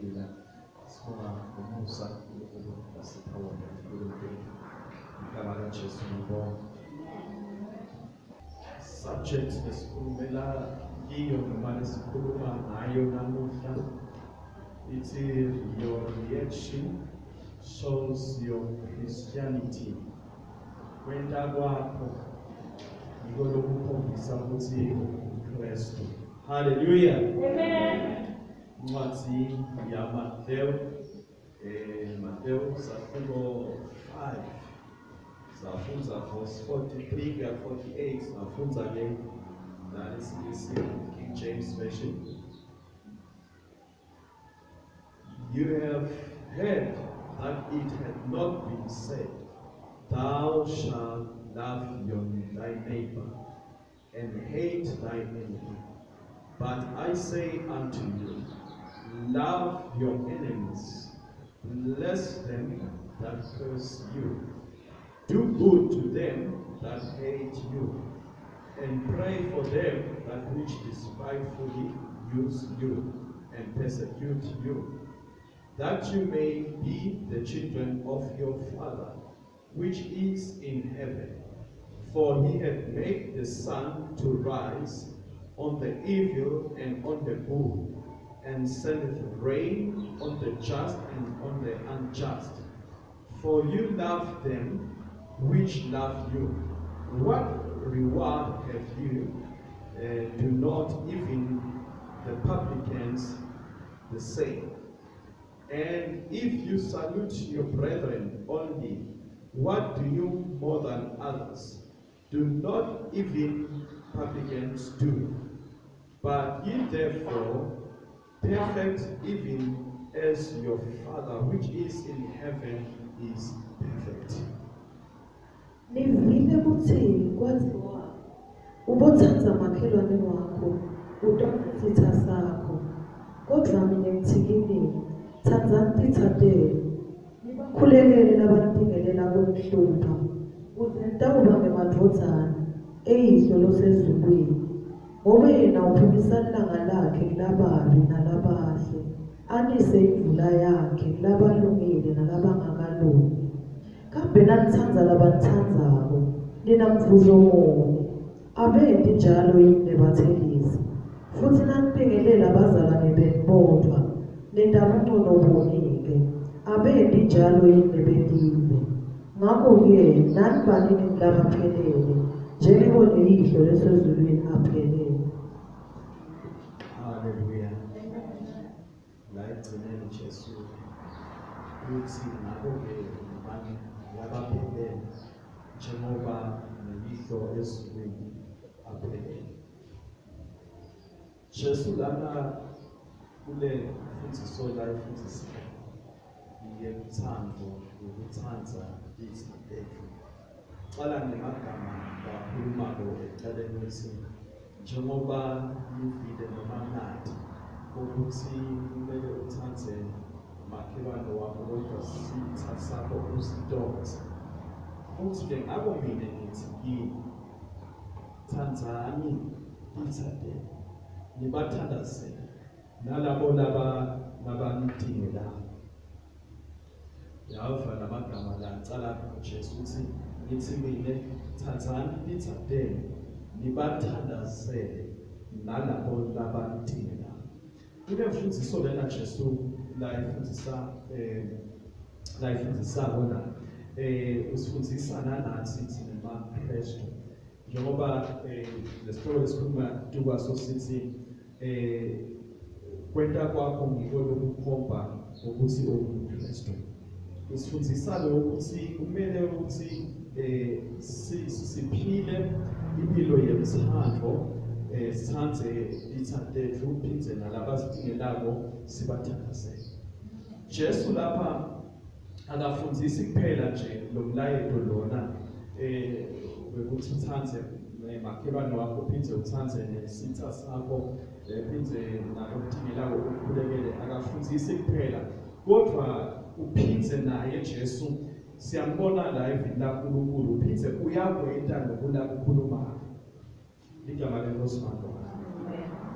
Hallelujah. Sibonga ngomusa uSiphawu uNkulunkulu. Igama kaJesu ngibonga. Subject esikhulumela kiyo noma esikhuluma ngayo namuhla. It's your reaction shows your Christianity. Kwenta kwakho yiko lokukhombisa ukuthi uKristu. Hallelujah. Amen. Incwadi yaMateyu Mateyu chapter 5 safunza verse 43 to 48 safunza ke nalesi King James version. You have heard that it had not been said, thou shalt love thy neighbor and hate thy enemy. But I say unto you, love your enemies, bless them that curse you, do good to them that hate you, and pray for them that which despitefully use you and persecute you, that you may be the children of your Father, which is in heaven. For he hath made the sun to rise on the evil and on the good, and sendeth rain on the just and on the unjust. For you love them which love you. What reward have you? Do not even the publicans the same? And if you salute your brethren only, what do you more than others? Do not even publicans do? But ye therefore perfect, even as your Father which is in heaven is perfect. Nivile kuthi kwaziwa ubothanza makhelwane wakho utonga isitha sakho kodwa mina ngithikini thanzani tithathe nibakhulekele labanibingelela kokuhlupha ukuze nitawubambe madvodzana eyihlo losezulwini ngoba yena uphimisana ilanga lakhe kulababi nalabahle anise imvula yakhe kulabalungile nalabangakalungi. Kambe nanithanza labanithanzako ninamvuzo muni abendi njalo yini nebathelisi futhi nanibingelela abazalwane benu bodwa nendaba ungcono bonike abendi njalo yini nebelive. Ngakho-ke nani banini nilabaphelele njengebone yihlo lesezulwini aphelele. Hallelujah. La egcineni Jesu uthi ngakho-ke manje labaphelele njengoba neyihlo ezulwini aphelele. Jesu lana kule mfundiso la ifundisa uthando ukuthanza izithethe. Cala ngemagama kakhuluma ekuqaleni kwesimo njengoba nivile noma mnandi ukuthi kumele uthanze makhelwane wakho kodwa isitha sakho usidonse. Futhi-ke ngako mina ngithi kini thandzani ithandeni nibathandazele nalabo labanidingelayo. Yava namagama la cala Jesu uthi nithi mina thandzani lithandeni nibathandazele nalabo labanidingelayo. Kule mfundiso lena Jesu la ifundisa bona usifundisa nanathi thina maKristu njengoba lesitolo lesikhuluma tukwaso sithi kwenta kwakho ngiko lokukhomba ukuthi uKristu. Usifundisa lo ukuthi kumele ukuthi siphile impilo yemthando sithandze ithandethu uphindze nalabazidingelako sibathandazele. Jesu lapha akafundzisi kuphela nje lo mlayeto lona ukuthi uthandze makhelwane wakho uphindze uthandze nesitha sakho uphindze nalokudingelako ukukhulekele. Akafundzisi kuphela kodwa uphindze naye Jesu siyambona la evini laNkulunkulu uphindze uyakwenta nokulakukhuluma igama lenkosi manje.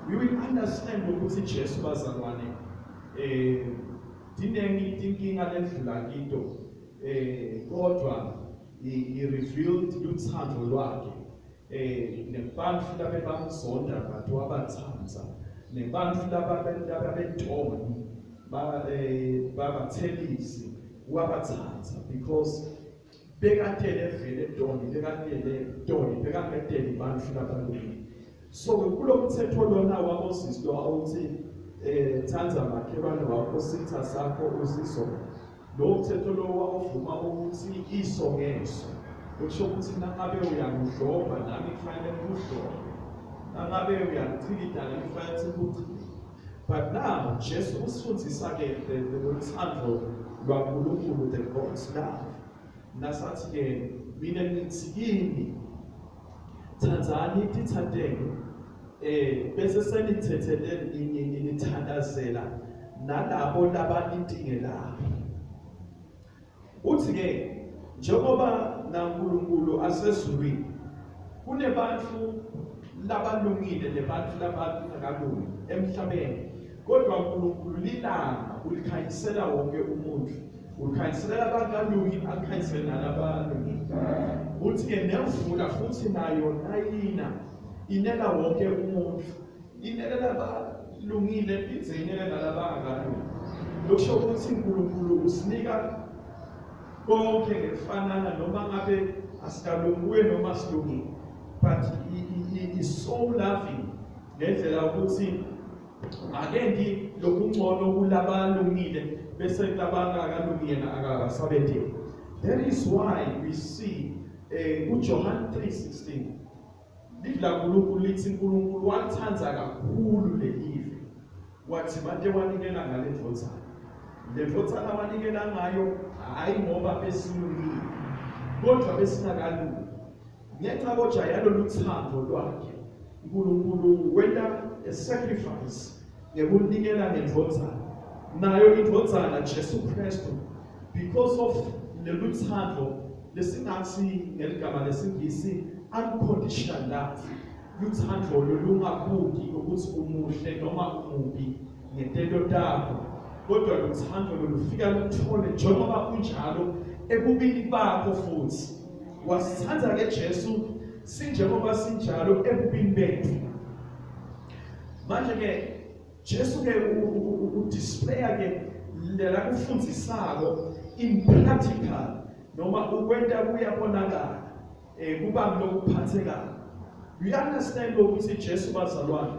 We will understand ukuthi Jesu bazalwane dinengi tinkinga ledlula kito kodwa i-revealed luthando lwakhe nebantfu labebamzonda but wabathanza nebantfu lababetoni babathelisi wabathanza because bekatele vele toni bekatele bantfu labalungi. So kulo mthetho lona waMoses lo awuthi thanza makhelwane wakho sitha sakho usiso, lo mthetho lo wawuvuma ukuthi iso ngeso, kusho ukuthi nangabe uyangidloba nami kufanele ngikudlobe, nangabe uyangichilida nami kufanele ngikuchilide. But now Jesu usifundisa-ke uthando lwaNkulunkulu, the God's love. Nasathi-ke mina ngithi kini thandzani tithandeni bese senithetheleni nithandazela nalabo labanidingelayo. Uthi-ke njengoba naNkulunkulu asezulwini kunebantfu labalungile nebantfu labangakalungi emhlabeni, kodwa uNkulunkulu lilanga ulikhanyisela wonke umuntu, ulikhanyisela abangalungi alikhanyisele nalabalungile. Uthi-ke nemvula futhi nayo nayina inela wonke umuntu, inela labalungile ize inele nalabangakalungi. Lokusho ukuthi uNkulunkulu usinika konke ngefanana noma ngabe asikalunguwe noma silungile, but he is so loving ngendlela ukuthi akendi lokungcono kulabalungile bese labangakalungi yena akasabedeli. That is why we see uJohn 3:16 lidla uNkulunkulu lithi uNkulunkulu wathanza kakhulu lelive wathi manje wanikela ngale ndvodza, le ndvodza awanikela ngayo hayi ngoba besilungile kodwa besingakalungi. Ngenxa koja yalolu thando lwakhe uNkulunkulu wenda a sacrifice ngekunikela ngendvodzana, nayo indvodzana Jesu Kristu, because of lolu thando lesingathi ngeligama lesingisi unconditional love, luthando lolungabuki ukuthi umuhle noma umubi ngentendo takho, kodwa luthando lolufika luthole njengoba kunjalo ebubini bakho futhi. Wasithanza-ke Jesu sinjengoba sinjalo ebubini bethu. Manje-ke Jesu-ke udisplaya-ke lela kufundzisako in practical noma ukwenta kuyabonakala kuba ngilokuphathekayo. We understand ukuthi Jesu bazalwane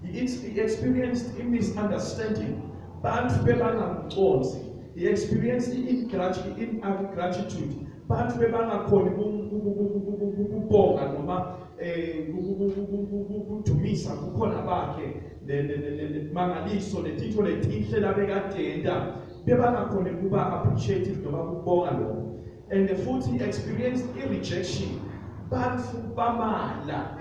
he experienced a misunderstanding, bantu bebangamconsi, he experienced ingratitude, bantu bebangakhoni ukubonga noma ukudumisa kukhona bakhe mangaliso letitho letihle labekadenda bebangakhoni kuba appreciative noma kubonga lokho. And futhi he experienced rejection, bantu bamala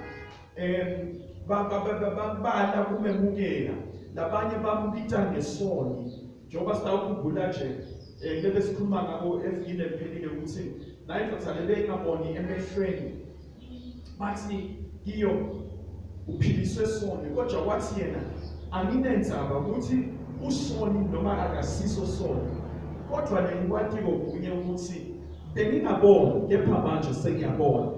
bala kumemukela, labanye bambita ngesoni njengoba sitawukhumbula nje lebe sikhuluma ngabo efile ephelile ukuthi naye ndotsalele ngaboni emehlweni bathi kiyo uphiliswe soni, kodwa wathi yena anginendzaba ukuthi usoni noma akasiso soni, kodwa lengikwatiko kunye ukuthi bengingaboni kepha manje sengiyabona.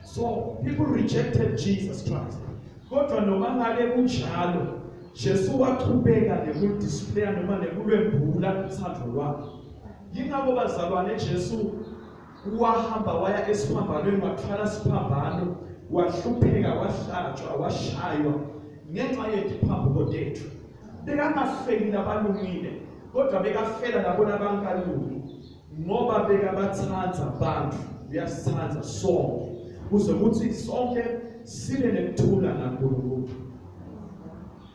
So people rejected Jesus Christ, kodwa noma ngabe kunjalo Jesu waqhubeka nekudisplaya noma nekulwembula uthando lwakhe. Yingakho bazalwane Jesu wahamba waya esiphambanweni wathwala isiphambano, wahlupheka, wahlatshwa, washaywa ngenxa yetiphambuko tethu. Bekangafeli labalungile kodwa bekafela labo labangalungi ngoba bekabathanza bantu, uyasithanza sonke kuze kuthi sonke sibe nekuthula naNkulunkulu.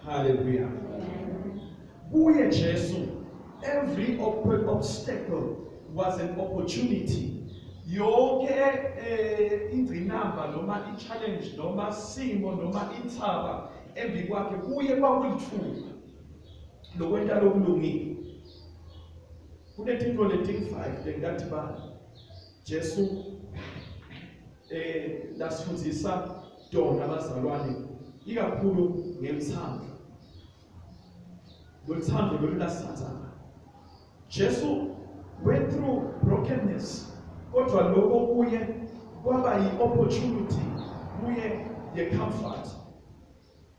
Hallelujah. Kuye Jesu every obstacle was an opportunity. Yonke ingqinamba noma i-challenge noma simo noma inthaba embi kwakhe kuye kwakulithuba lokwenta lokulungile. Kunetinto leti-5 lengathi Jesu lasifundisa tona bazalwane ikakhulu ngemthando. lothando lolu laSathane. Jesu went through brokenness, kodwa lokho kuye kwaba yi-opportunity, kuye ye-comfort.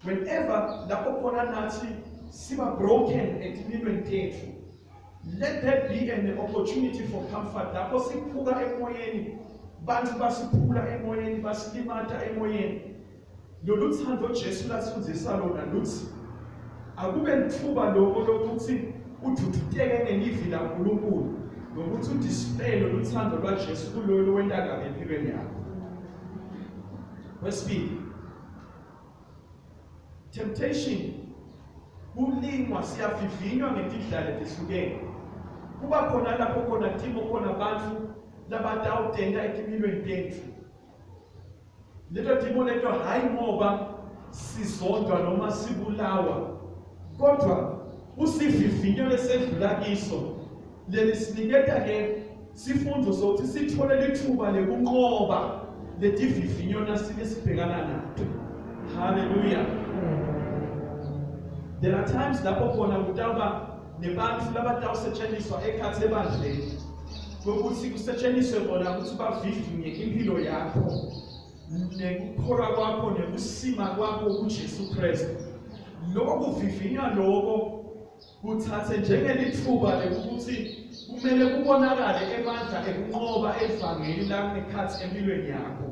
Whenever lapho khona nathi siba broken empilweni tethu, let that be an opportunity for comfort. Lapho siphuka emoyeni, bantu basiphula emoyeni, basilimata emoyeni. Lolu thando Jesu lasifundisa lona luthi akube lithuba lokho lokuthi ududuteke ngelivi laNkulunkulu nokuthi udisplay lolu thando lwaJesu kulolu wenda kabi empilweni yakho. Wesibili, temptation kulingwa siyavivinywa ngendlela ezihlukene. Kuba khona lapho khona timo khona abantu labadawudenda empilweni tethu. Leto timo leto hayi ngoba sizondwa noma sibulawa, kodwa usivivinyo lesedlula kiso lelisiniketa ke sifundo sokuthi sithole lithuba lekunqoba letivivinyo nasike sibhekana nato. Hallelujah. There are times lapho khona kutaba nebantu labadawusetshenziswa ekhathi ebandleni ukuthi kusetshenziswe bona ukuthi bavivinye impilo yakho nekukholwa kwakho nekusima kwakho kuJesu Kristu. Lokho kuvivinya lokho kuthathe njengelithuba lokuthi kumele kubonakale emandla ekunqoba evangeli langekhathi empilweni yakho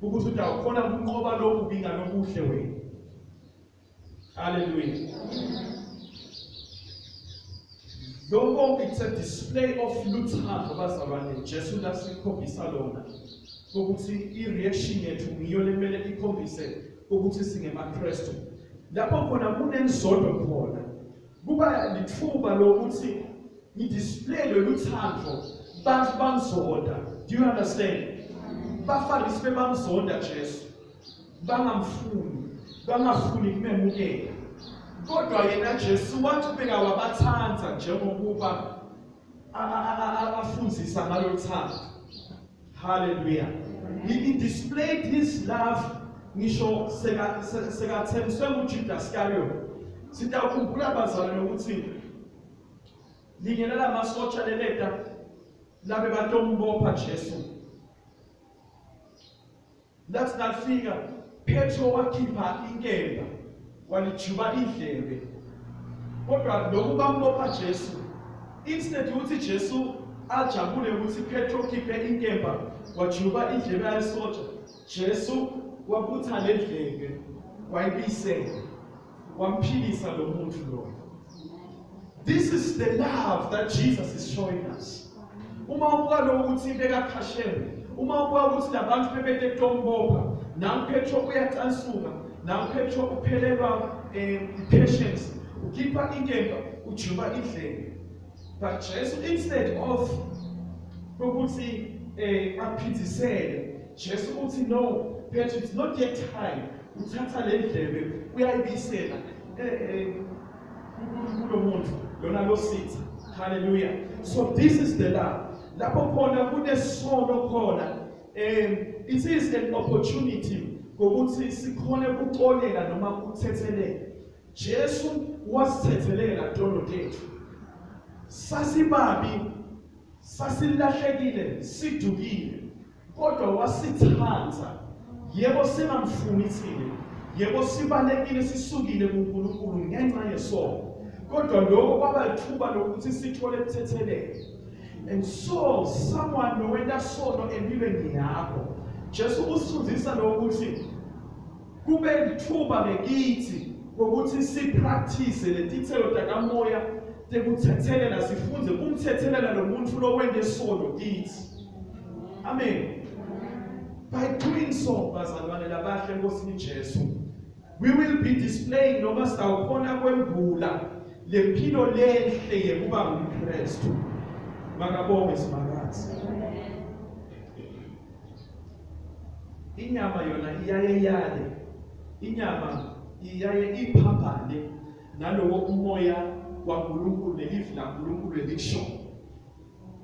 ukuthi udawukhona ukunqoba lokhu binga lokuhle wena. Hallelujah. Lokho it's a display of luthando bazalwane Jesu lasikhombisa lona ukuthi i-reaction yethu ngiyo lemele ikhombise ukuthi singemaKristu. Lapho khona kunenzondo khona kuba lithuba lokuthi ngidisplay loluthando bantu bamzonda. Do you understand? Bafarisi bebamzonda Jesu, bangafuni kumemukela, kodwa yena Jesu wathi ubeka wabathanza njengokuba afundzisa ngalo thando. Hallelujah. He displayed his love ngisho sekathembiswe nguJudas Iscariot. Sitawukhumbula bazalwane ukuthi lingena lamasotsha leleta labe batombopha Jesu. Lathi nalifika Petro wakhipha inkemba walijuba indlebe, kodwa lokhu bambopha Jesu, instead ukuthi Jesu ajabule ukuthi Petro khiphe inkemba wajuba indlebe yasotsha, Jesu wabutha lendlebe wayibisela wamphilisa lo muntu lo. This is the love that Jesus is showing us. Uma ubuka lo ukuthi bekakhasheme, uma ubuka ukuthi labantu bebethe tombopha, nangu Petro uyacansuka, nangu Petro uphelelwa patience, ukhipha inkemba ujuba indlebe. But Jesus, instead of ukuthi aphithizele, Jesu uthi no, Petro, it's not yet time. Uthatha le ndlebe uyayibisela kulo muntu lona lositha. Hallelujah. So this is the love. Lapho khona kunesono khona, it is an opportunity ukuthi sikhone ukuxolela noma ukuthethelela. Jesu wasithethelela dono lethu. Sasibabi, sasilahlekile, sidukile, kodwa wasithanza. Yebo singamfunithile, yebo sibalekile sisukile kuNkulunkulu ngenxa yesono, kodwa lokho kwaba lithuba lokuthi sithole ukuthetheleka. And so someone nowenda sono empilweni yakho, Jesu usifundisa lokuthi kube lithuba bekithi ukuthi sipractice letithelo takamoya tekuthethelela, sifunze kumthethelela lo muntu lo wende sono kithi. Amen. By doing so, bazalwane labahle nkosini Jesu, we will be displaying noma sitawukhona kwembula lempilo lehle yekuba ngumKristu. Makabonge simakazi. Inyama yona iyaye inyama iyaye iphaphane nalowo umoya waNkulunkulu nelivi laNkulunkulu elikusho.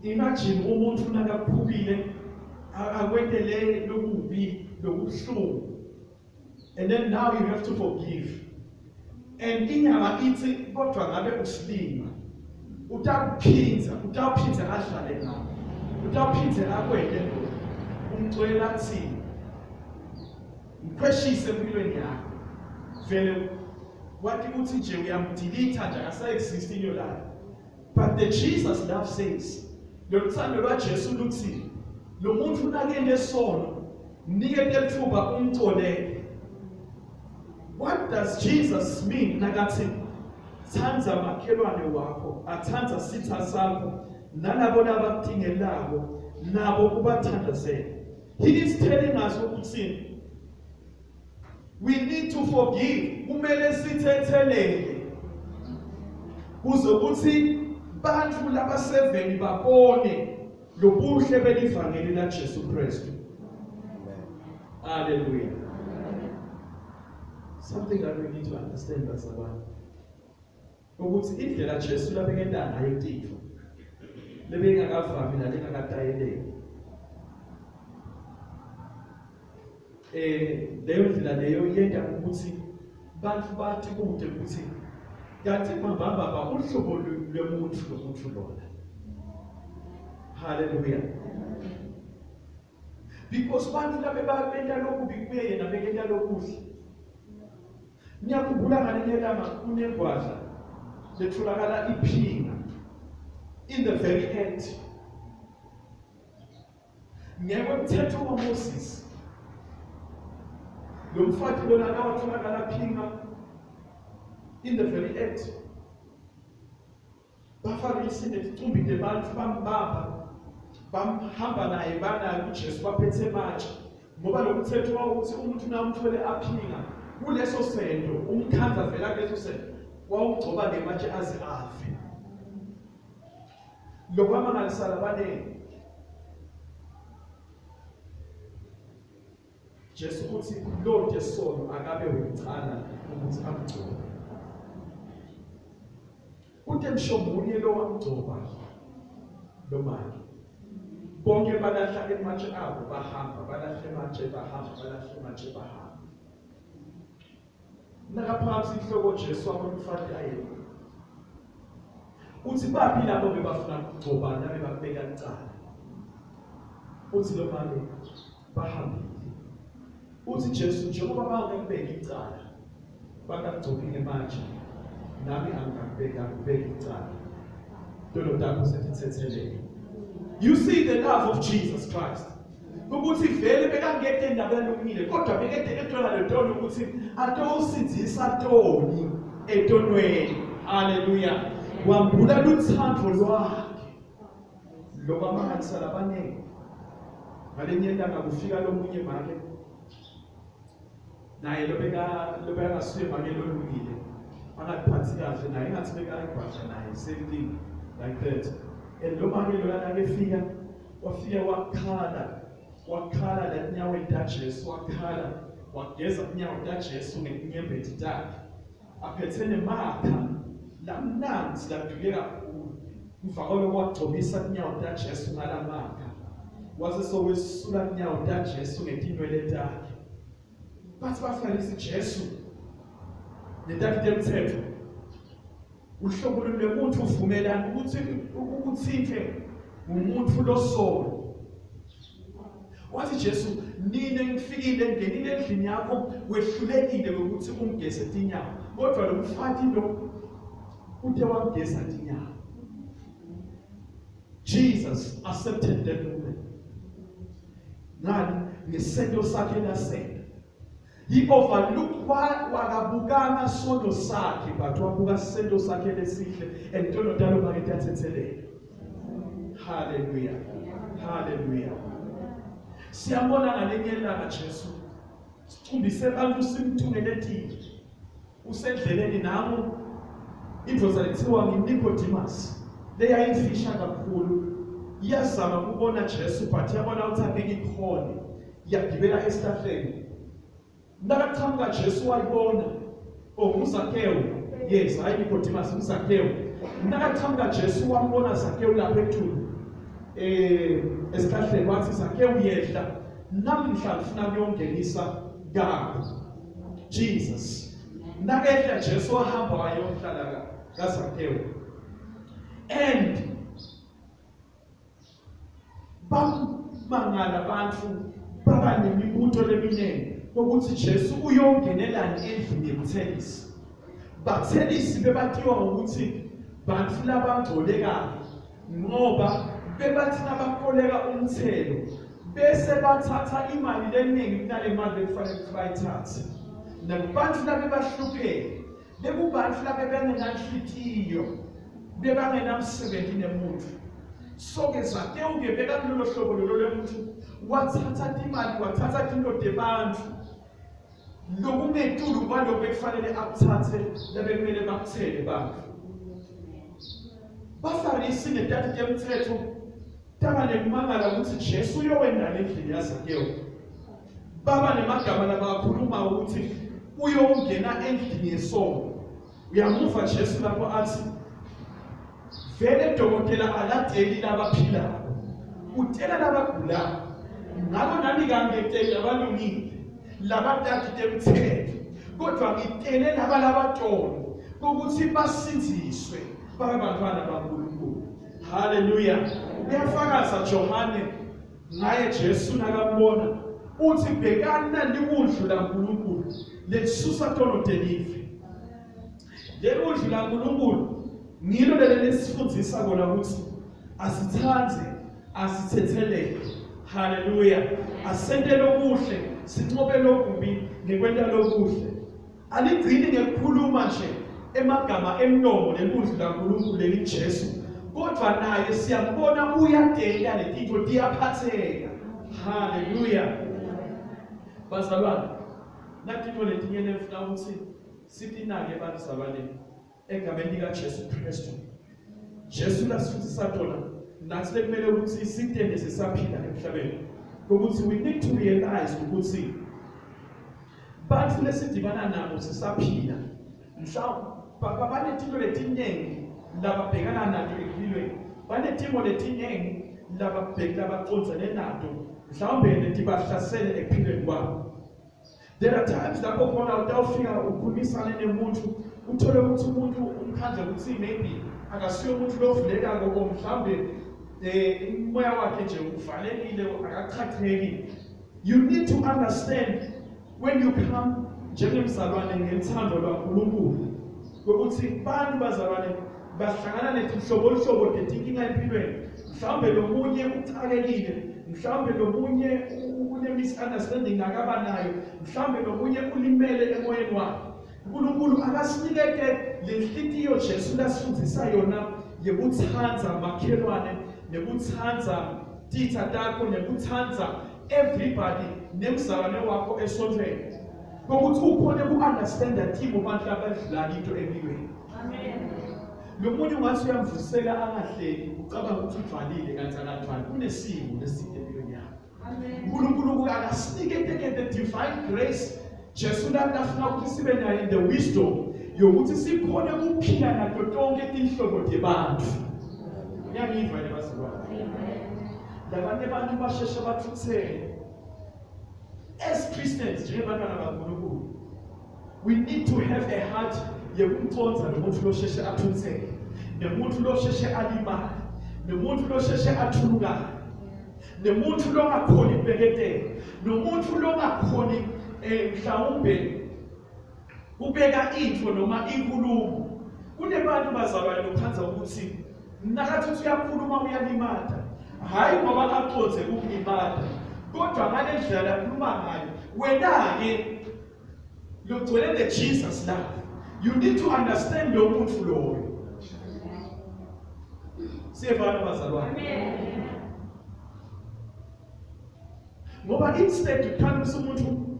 Imagine umuntu nakaphukile akwendele lokubi lokubuhlungu, and then now you have to forgive. and inyama ithi kodwa ngabe usilima utaphinza ahlale nawo utaphinza akwende umcwela athi upheshise empilweni yakho vele wathi uthi nje uyamdelete nje akasa-exist in your life. But the Jesus love says lothando lwaJesu luthi lo muntu unakele sono nikele ithuba umcolele. What does Jesus mean? Nakathi thanza makhelwane wakho, athanza sitha sakho, nalabo abakudingelako nabo kubathandazele. He is telling us ukuthi we need to forgive. Kumele sithethelele kuzokuthi bantu labaseveni babone lobuhle belivangeli laJesu Kristu. Hallelujah. Something that we need to understand as abantu. Ukuthi indlela Jesu labekenda ngayo tifo. Lebengakavami nalengakatayeleki. Leyo ndlela leyo yenza ukuthi bantu bathi kude ukuthi kanti mababa uhlobo lomuntu lona. Hallelujah. Because bantu labebenda lokhu bikuye nabekenda lokuhle. Ngiyakhumbula ngale langa kunengwadla letholakala iphinga in the very end. Ngeke umthetho kaMoses lo mfati lona nawatholakala phinga in the very end. Bafaka isinde icumbi lebantu bambamba bamhamba naye bana kuJesu baphethe manje ngoba lo mthetho wawuthi umuntu namthole aphinga kuleso sendo umkhandla vela kuleso sendo wawugcoba ngematshe aze afe. Lokho amangalisala banene Jesu uthi lo Jesu akabe wecala ukuthi amgcobe. Uthe mshomunye lo wamgcoba lo manje bonke balahla ematshe abo bahamba balahla ematshe bahamba balahla ematshe bahamba. Nakaphansi ihloko Jesu akumfati ayena. Uthi baphi labo bebafuna ukugcoba nabe babeka icala. Uthi lo manje bahambile. Uthi Jesu njengoba bangakubeka icala bakagcobi ngematshe nami angakubeka icala. Dolo dakho sethethelele. You see the love of Jesus Christ. Ukuthi vele bekangeke endabeni lokile kodwa bekade ethola le nto ukuthi atosizisa toni etonweni. Hallelujah. Wambula luthando lwakhe loba mangalisala abaningi ngalenye ilanga kufika lomunye make naye lobeka ngasuye make lolungile angaphathi kahle naye ngathi bekayibhasha naye same thing like that. And lo make lona akefika wafika wakhala lenyawo laJesu wakhala wageza inyawo laJesu ngenyembeti takhe aphethe nemakha lamnanzi ladule kakhulu mfakolo wagcobisa inyawo laJesu ngalamakha wase sowesula inyawo laJesu ngetinwele takhe. Bathi bafanisa Jesu netakhe temthetho uhlobo lomuntu uvumelana ukuthi ukuthinte umuntu losono. Wathi Jesu nine ngifikile ngenile endlini yakho wehlulekile ukuthi umgeze tinyawo kodwa lo mfati lo uthe wamgeza tinyawo. Jesus accepted that woman. Ngani ngesento sakhe lasenda. He overlooked wakabukana sono sakhe but wabuka sento sakhe lesihle entolo dalo bakithi athethelele. Hallelujah. Hallelujah. Siyabona ngalenye ilanga Jesu sicumbise abantu simthumele thina usendleleni namo indloza lethiwa ngiNicodemus leyayifisha kakhulu iyazama ukubona Jesu but yabona ukuthi angeke ikhone yagibela esihlahleni. Nakaqhamuka Jesu wayibona uZakewu, yes hayi Nicodemus uZakewu. Nakaqhamuka Jesu wambona Zakewu lapha ethuni esihlahleni wathi Zakewu yehla namhla ngifuna ukuyongenisa kabi Jesus nakehla Jesu wahamba wayohlala kaZakewu. And bamangala abantu baba nemibuto leminingi ukuthi Jesu uyongenelani endlini yomthelisi. Bathelisi bebathiwa ukuthi bantu labangcolekayo ngoba bebathi nabakoleka umthelo bese bathatha imali leningi kunale mali ekufanele ukuthi bayithathe. Nabantu laba bahlupheke, bekubantu laba bengenanhlitiyo, bebangenamsebenzi nemuntu. So ke Zakewu ngebeka kulelo hlobo lolo muntu wathatha imali wathatha indoda ebantu lokungetulu kwalokho bekufanele akuthathe lebekumele bakuthele bantu. Bafarisi nedadi yemthetho taba nemangala ukuthi Jesu uyowendana endlini yaZakewu. Baba nemagama labakhuluma ukuthi uyongena endlini yesono. Uyamuva Jesu lapho athi vele dokotela aladeli labaphilayo utela labagulayo ngalo nami kangeteli abalungile labathathu temthetho kodwa ngitele laba labatolo ukuthi basinziswe babantwana baNkulunkulu. Haleluya. Uyafakaza Johane ngaye Jesu nakambona uthi bhekana liwundlu laNkulunkulu lesusa tono delive. Lewundlu laNkulunkulu ngilo lesifundisa kona ukuthi asithanze asithetheleke. Haleluya. Asente lokuhle sinqobe lokubi ngekwenta lokuhle. Aligcini ngekukhuluma nje emagama emlomo lewundlu laNkulunkulu leli Jesu kodwa naye siyambona uyadela letinto diyaphatheka. Haleluya. Bazalwane natinto letinyene ngifuna ukuthi sitinake bazalwane egameni lika Jesu Kristu. Jesu lasifundisa tona nathi lekumele ukuthi isitende sisaphila emhlabeni ukuthi we need to realize ukuthi bantu lesidibana nabo sisaphila mhlawumbe banetinto letinyenti lababhekana nato empilweni, banetimo letinyenti labaqondzane nato mhlawumbe letibahlasele empilweni kwabo. There are times lapho khona utawufika ukhulumisane nemuntu uthole ukuthi umuntu umkhandla ukuthi maybe akasiyo umuntu lovuleka ngoba mhlawumbe umoya wakhe nje uvalekile akachacheki. You need to understand when you come njengemzalwane ngethando lwaNkulunkulu ukuthi bantu bazalwane bahlangana netinhlobo tetinkinga empilweni. Mhlawumbe lomunye ucakekile, mhlawumbe lomunye une-misunderstanding akaba nayo, mhlawumbe lomunye ulimele emoyeni wakhe. uNkulunkulu akasinikeke lenhlitiyo Jesu lasifundisa yona yekuthanza makhelwane, nekuthanza titha takho, nekuthanza everybody nemzalwane wakho esontweni. Ukuthi ukhone ku-understanda timo bantu abadlala into empilweni. Amen. Lomunye ungathi uyamvusela angahleli ucabanga ukuthi uvalile kanti akathwali kunesimo leside empilweni yakho. Amen. uNkulunkulu akasinike the divine grace Jesu lafuna ukuthi sibe nayo the wisdom yokuthi sikhone ukuphila nato tonke tinhlobo tebantu. Ngiyangiva le bazalwane. Amen. Labanye abantu basheshe bathuthele. As Christians, we need to have a heart yekumconza nomuntu losheshe athuthele, nomuntu losheshe alimala, nomuntu losheshe athulukayo, nomuntu longakhoni ibheketele, nomuntu longakhoni mhlawumbe ubeka into noma inkulumo. Kunebantu bazalwane lokhanza ukuthi nakathi uyakhuluma uyalimata, hayi ngoba aqonze ukulimata, kodwa ngale ndlela yakhuluma ngayo wena ke logcwele the Jesus love. You need to understand lo muntu loyo. Siyevana bazalwane. Amen. Ngoba instead ukukhanusa umuntu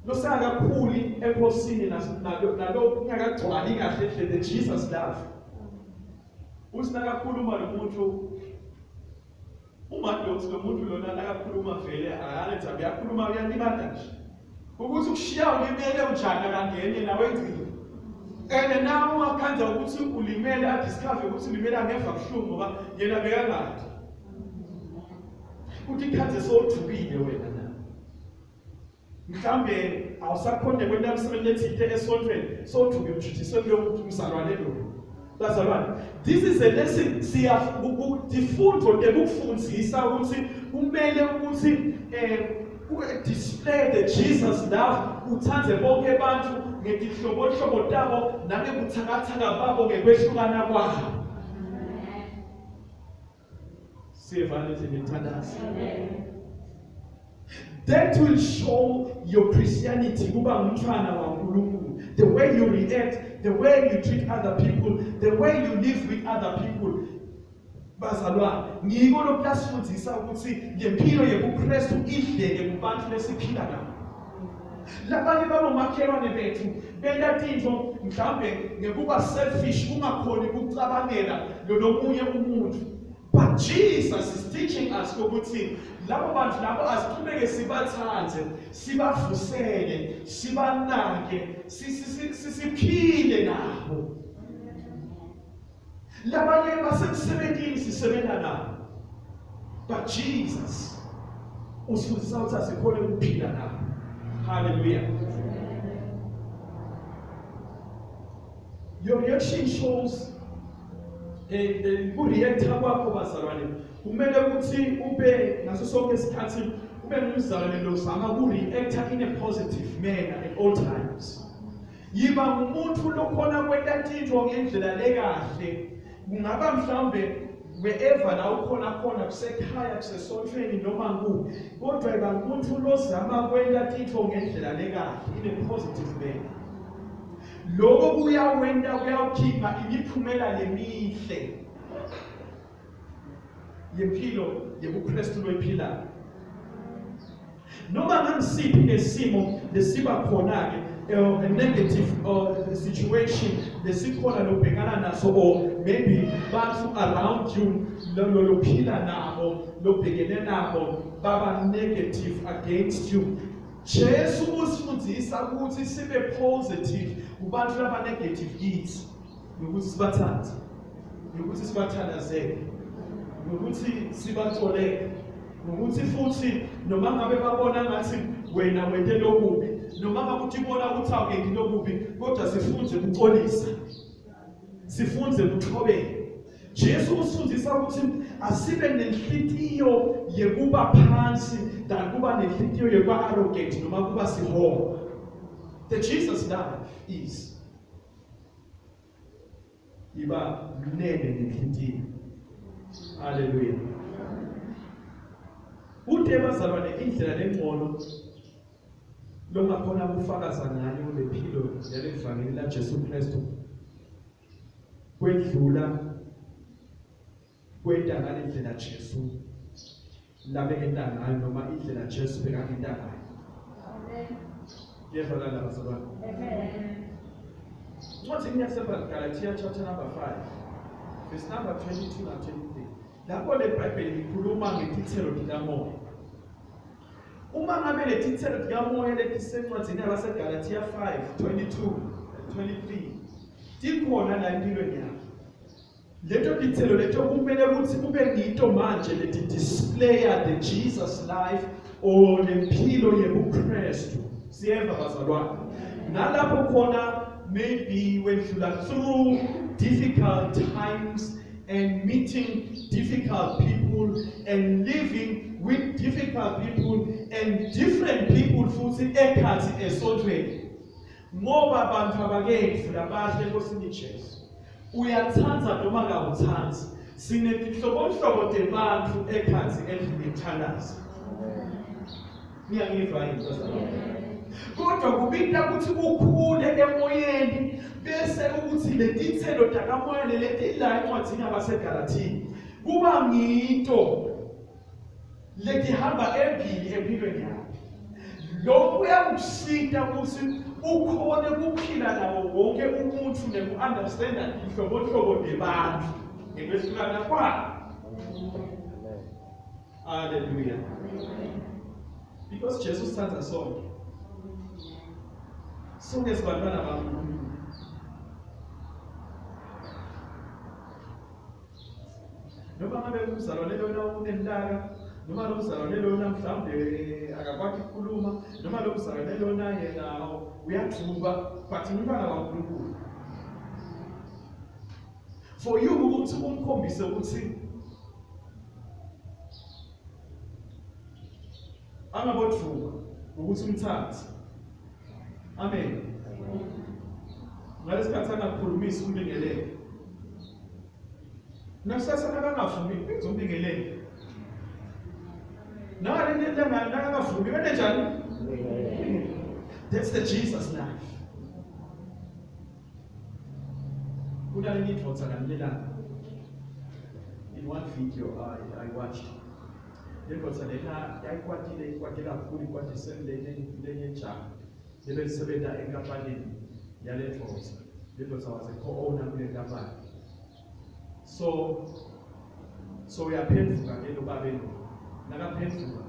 losaka kakhulu enkosini nalo ungakagcwali kahle the Jesus love. Usina kakhuluma lo muntu uma lo muntu lona nakakhuluma vele ayenza uyakhuluma uyalimata nje. Ukuthi ukushiya ulimele unjani akangene nawe engcini. And now ungakhanza ukuthi ulimele adiscover ukuthi ulimele angeva kuhlungu ngoba yena bekangathi. Uthi khanze sothubile wena na. Mhlambe awusakhonde kwenda emsebenzini ethile esontweni sothuke ujuthiswe kulo muntu umzalwane lo. Bazalwane, this is a lesson siyafundo tekufundisa ukuthi kumele ukuthi display the Jesus love, uthande bonke abantu ngetihlobo tabo nangekuthakathaka babo ngekwehlukana kwabo. Siyevana nithandaza. That will show your Christianity kuba ngumntwana waNkulunkulu. The way you react, the way you treat other people, the way you live with other people. Bazalwane, ngiko lokuyasifundisa ukuthi lempilo yebuKristu idleke kubantu lesiphila nabo. Labanye babomakhelwane bethu benta into mhlambe ngekuba selfish, ungakhoni ukucabangela lo munye umuntu. But Jesus is teaching us ukuthi labo bantu labo asiqhubeke sibathande, sibavusele, sibanake, siphile nabo. Labanye basemsebenzini sisebenza nabo. But Jesus usifundisa ukuthi asikhole ukuphila nabo. Hallelujah. Your reaction shows reactor kwakho bazalwane. Kumele ukuthi ube naso sonke isikhathi ube ngumzalwane lo zama ku-reactor in a positive manner at all times. Yiba umuntu lokhona kwenta into ngendlela lekahle. Kungaba mhlambe wherever la ukhona khona kusekhaya kusesontweni noma nguphi, kodwa yiba umuntu lozama kwenta into ngendlela lekahle in a positive manner. Lokho kuyawukhipha imiphumela lemihle yempilo yebuKristu loyiphila. Noma ngasiphi lesimo lesiba khona ke a negative situation lesikhona lobhekana naso, or maybe bantu around you lophila nabo lobhekene nabo baba negative against you. Jesu usifundisa ukuthi sibe positive kubantu laba negative kids, ukuthi sibathande, ukuthi sibathandazeke, ukuthi sibatholeke, ukuthi futhi noma ngabe babona ngathi wena wente lokubi, noma ngabe uthi bona ukuthi awukendi lokubi, kodwa sifunde ukuxolisa, sifunde ukuthobela. Jesu usifundisa ukuthi asibe nenhlitiyo yekuba phansi than kuba nenhlitiyo yekuba arrogant noma kuba sihola. The Jesus life is iba mnene nenhlitiyo. Hallelujah. Ude bazalwane indlela lengcono longakhona ukufakaza ngayo lempilo yalevangeli la Jesu Kristu kwedlula kwenda ngalendlela Jesu labekenda ngayo noma indlela Jesu bekakenda ngayo. Amen. Ngiyafana bazalwane. Amen. What in Galatia chapter number 5 verse number 22 and 23. Lapho le Bible ikhuluma ngetithelo likamoya. Uma ngabe letithelo likamoya letisencwadzini yabaseGalatia 5:22 and 23 tikhona la empilweni yakho. Leto tithelo leto kumele ukuthi kube ngito manje leti displaya the Jesus life or lempilo yebuKristu. Siyeva bazalwane. Nalapho khona maybe when you are through difficult times and meeting difficult people and living with difficult people and different people futhi ekhathi esontweni. Ngoba abantu abakekho labahle nkosini Jesu. Uyathanza noma akawuthanzi. Sinetihlobo tebantu ekhathi endlini ethandaza. Ngiyangiva yini bazalwane? Kodwa kubinda ukuthi ukhule emoyeni bese ukuthi letithelo takamoya leti la encwadzini yabaseGalatia kuba ngito letihamba embili empilweni yakho. Lokhu kuyakusita ukuthi ukhone ukuphila nawo wonke umuntu neku-understanda ihlobo lebantu ngekwehlukana kwabo. Hallelujah. Because Jesus sithanda sonke. Sonke sibantwana bakaNkulunkulu. Noma ngabe umzalwane lona unentaka, noma lo uzalwane lona mhlawumbe akakwazi ukukhuluma, noma lo uzalwane lona yena uyathuka, but umntwana kaNkulunkulu. For you ukuthi umkhombise ukuthi angabothuka ukuthi umthathe. Amen. Ngalesikhathi angakhulumisi umbingelele. Nasasa nakangavumi uzombingelele. Nale nto nakangavumi wena njani? That's the Jesus life. Kunale nidvotsa kanilelana. In one video I watched. Nidvotsa lena yayikwatile kakhulu ikwatise lenye jaha. Libesebenza enkampanini yale dvotsa. Nidvotsa was a co-owner kule nkampani. So uyaphendvuka ke lo babeni. Nakaphendvuka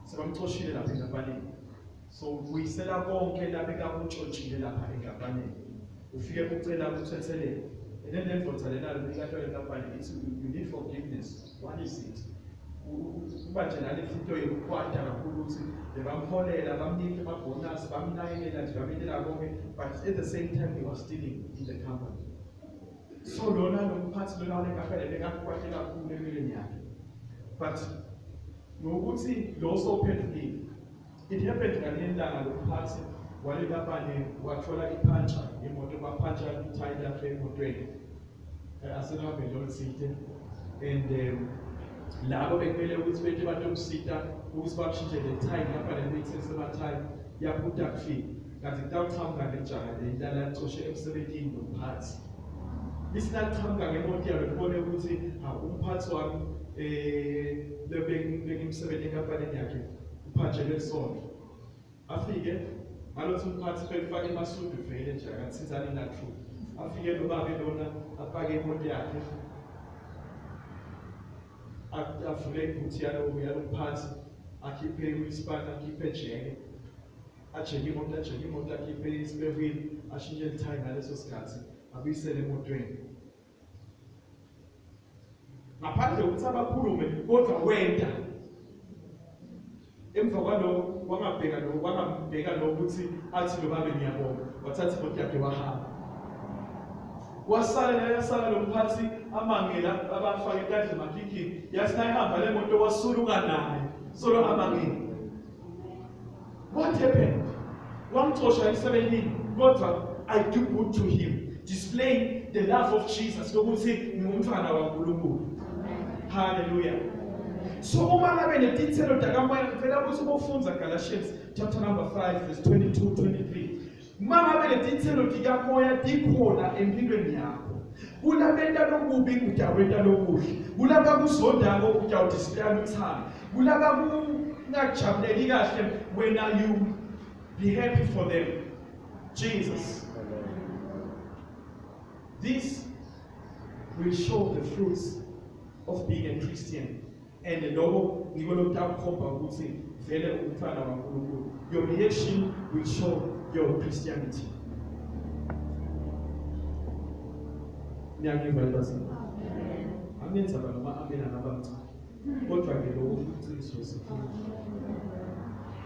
sebamxoshile lapha enkampanini. So uyisela konke lapha ekakutshontshile lapha enkampanini. Ufike ucela ukuthethelele. And then lendvodza lena likathola enkampani ithi you need forgiveness. What is it? Kuba nje nale into yokukwata kakhulu ukuthi bamholela bamnike amabonus bamnakekela nje bamnikela konke, but at the same time he was stealing in the company. So lona nomphathi lona wenkampani bekakwate kakhulu empilweni yakhe. But ngokuthi lo sophendukile, it happened ngalendanga lomphathi wale nkampani wathola ipuncher imoto bapuncher ithayini lakhe emotweni. Asenabe lo sithe and labo bekumele ukuthi bethi batomsita ukuthi bakushintshe le time lapha le mixes amatime yaphuta kufika kanti kutawuqhamuka ngejaha le indala yacoshe emsebenzini nomphathi. Isinaqhamuka ngemoto yalo kubone ukuthi umphathi wami bengimsebenzi enkampanini yakhe uphanjele isonto. Afike malothi umphathi befake emasudu vele nje akathizani na true. Afike lo babe lona afake imoto yakhe. Afule ibuthi yalo mphathi akhiphe uyispana akhiphe jeke ajeke imoto akhiphe ispare wheel ashintshe ithayini ngaleso sikhathi abuyisele emotweni. Ngaphandle ukuthi abakhulume kodwa wenda emva kwalokho wangabheka lo ukuthi athi lo babe ngiyabonga wathatha imoto yakhe wahamba. Wasala lo mphathi amangela abafake ekadle makikini yasina ihamba le moto wasuluka naye solo amangela. What happened? Wamxosha emsebenzini kodwa I do good to him, displaying the love of Jesus ukuthi ngumntwana kaNkulunkulu. Hallelujah. So uma ngabe netithelo dakamoya ngifela ukuthi ubofunza Galatians chapter number 5 verse 22-23. Uma ngabe netithelo dikamoya dikhona empilweni yakho. Kulabenta lokubi utawenta lokuhle. Kulaba kuzondako utawudisplay uthando. Kulaba kungajabuleli kahle when you be happy for them. Jesus. This will show the fruits of being a Christian. And the logo will your reaction will show your Christianity.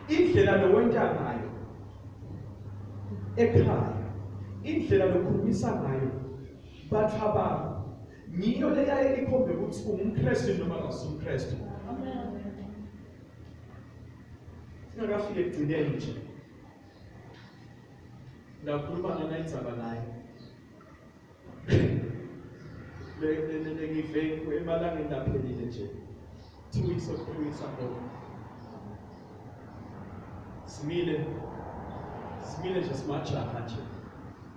Indlela lowenta ngayo ekhaya, indlela lokhulumisa ngayo bathu abakho ngiyo leya ikhombe ukuthi ungumKristu noma awusumKristu. Singakafika ekugcineni nje ngakhuluma nganayindzaba naye ngive emalangeni laphelile nje 2 weeks or 3 weeks ago. Simile nje simajaha nje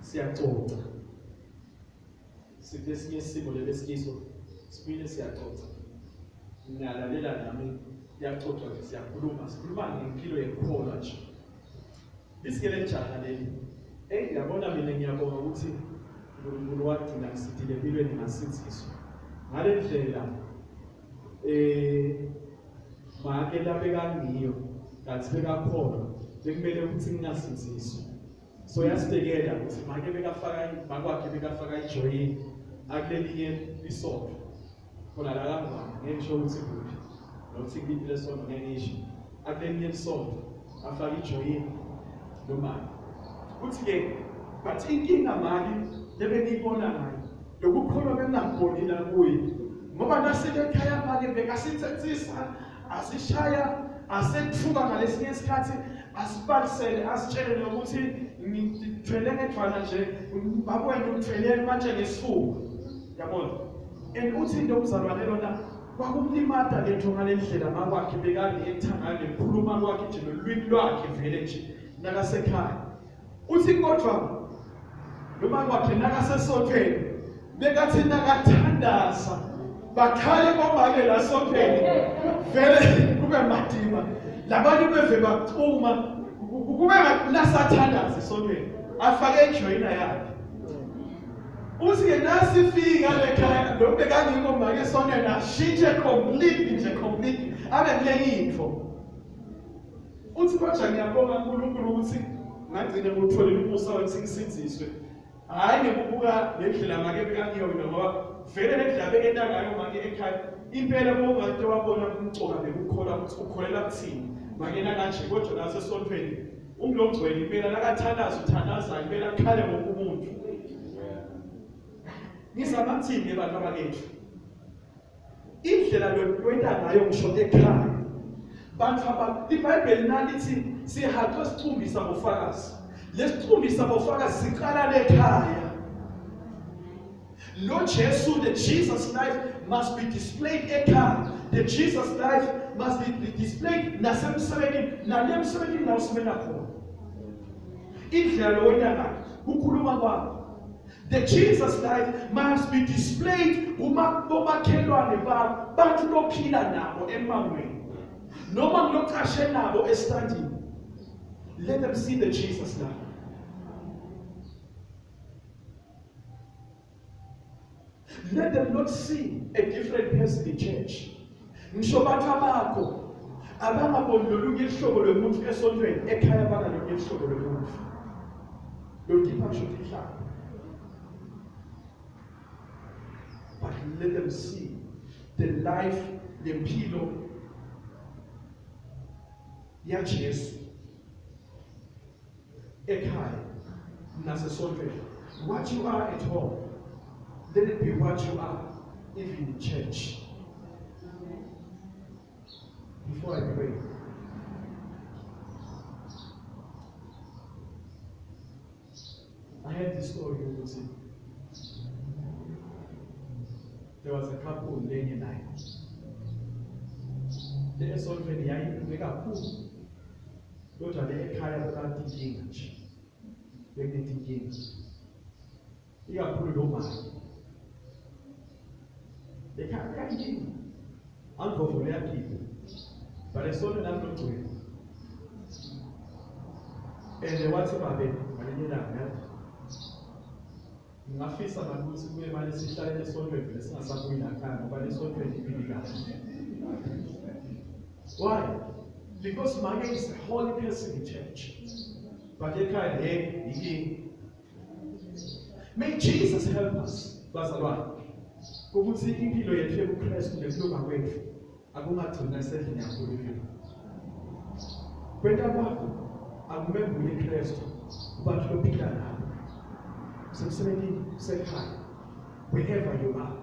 siyacoca silesinye isimo lebesikiso simile siyacoca ngiyalalela nami yacoca sikhuluma ngempilo yekholwa nje. Lisikele jaha leli yabona mina ngiyabonga ukuthi uNkulunkulu wagcina ngisithile empilweni ngasiziswa ngale ndlela make lapha kangiyo ngathi bekakholwa bekumele ukuthi ngingasiziswa. So yasibekela ukuthi make bekafaka ijoyini akulelinye isonto khona la kangwane ngisho ukuthi kuphi nokuthi kuliphi lesonto ngeke ngisho akulelinye isonto afake ijoyini nomali uthi-ke but inkinga mali lebengiyibona ngayo lokukholwa bengakuboni la kuye ngoba nasike ekhaya mali bekasithethisa asishaya asethuka ngalesinye isikhathi asibalisele asitshele ukuthi ngithwele ngedwana nje babwena umthwelele manje ngesifuba yabona and uthi into umzalwane lona kwakumlimada lento ngalendlela makwakhe bekade ekuthangane ukukhuluma kwakhe nje nolwimi lwakhe vele nje nakasekhaya uthi kodwa noma kwakhe nakasesothweni bekathi nakathandaza bakhale bomake la sothweni vele kube madima labanye beve baqhuma kube nasathandaza esothweni afake ejoyina yakhe uthi nasifika lekhaya lo bekangikho make esonweni ashintshe completely abe kule intro uthi kodwa ngiyabonga uNkulunkulu ukuthi ngagcine ngutholile umusa wensingisiziswe hayi ngikubuka ngendlela make bekangiyona ngoba vele nendlela bekenda ngayo make ekhaya impela bongathi wabona umcoka bekukholwa ukuthi ukholela kuthini make nakanje kodwa nasesontweni umlongcwele impela nakathandaza uthandaza impela khale ngokumuntu ngizabathini abantu abakethu indlela lokwenda ngayo ngisho ekhaya bantu iBhayibheli nalithi sihathwe sithumbisa bofakazi lesithumbisa bofakazi siqala lekhaya Lord Jesus, the Jesus life must be displayed ekhaya. The Jesus life must be displayed nasemsebenzini nalemsebenzini la usebenza khona indlela lokwenda ngayo ukukhuluma kwakho. The Jesus life must be displayed bomakhelwane bakho bantu lophila nabo emangweni noma ngilocashe nabo estandini. Let them see the Jesus life. Let them not see a different person in church. Ngisho bathu bakho abangaboni lolunye ihlobo lomuntu esontweni ekhaya bangalolunye ihlobo lomuntu lodipha ngisho ihlala. But let them see the life, the impilo ya Jesu ekhaya nasesontweni. What you are at home, let it be what you are even in church. Before I pray, I had this story with it. There was a couple laying in night. They saw when they make a pool. Go to the ekhaya without thinking. They didn't think. You are put over. They can't think. I'm for their people. But I saw them not doing. And they want to have it. Ngafisa ukuthi kuye manje sihlale esontweni lesingasabuyi nakhaya ngoba lesontweni iphilikahle. Why? Because Mage is a holy person in church. But ekhaya yini? May Jesus help us. Bazalwane. Ukuthi impilo yethu ebuKristu nekulunga kwethu akungagcina sendlini yaNkulunkulu. Kwenta kwakho akumembu yeKristu kubantu lophila nabo. Wherever you are,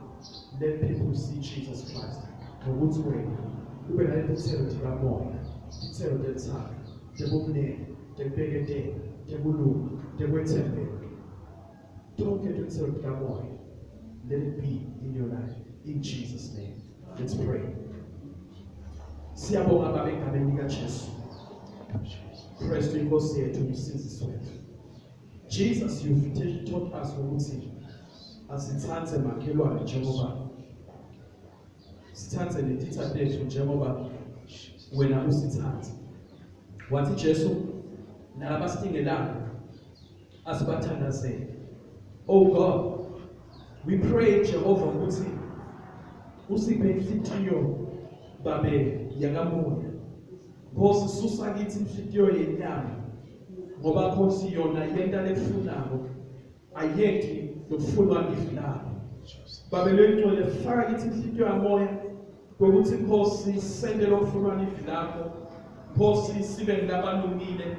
let people see Jesus Christ. Ngokuthi wena ube nalethelo likamoya, ithelo lethaka, lebumnene, lebheketela, lebulunga, lekwethembeka. Don't get ithelo likamoya. Let it be in your life. In Jesus' name. Let's pray. Siyabonga Baba egameni likaJesu. Kristu inkosi yethu umsindisi wethu. Jesus, you've taught us ukuthi asithathe makhelwane njengoba sithathe letitha lethu njengoba wena usithathe. Wathi Jesu nalabasidingelana asibathandazele. Oh God, we pray Jehovah ukuthi usiphe inhliziyo babe yakamoya. Nkosi susa kithi inhliziyo yenyama. Ngoba Nkosi yona yenta lefunayo ayekhi lokufunwa ivilapho. Babe lengcwele faka kithi inhliziyo yamoya kokuthi Nkosi sendele ofumana ivi lakho, Nkosi sibe ngabalungile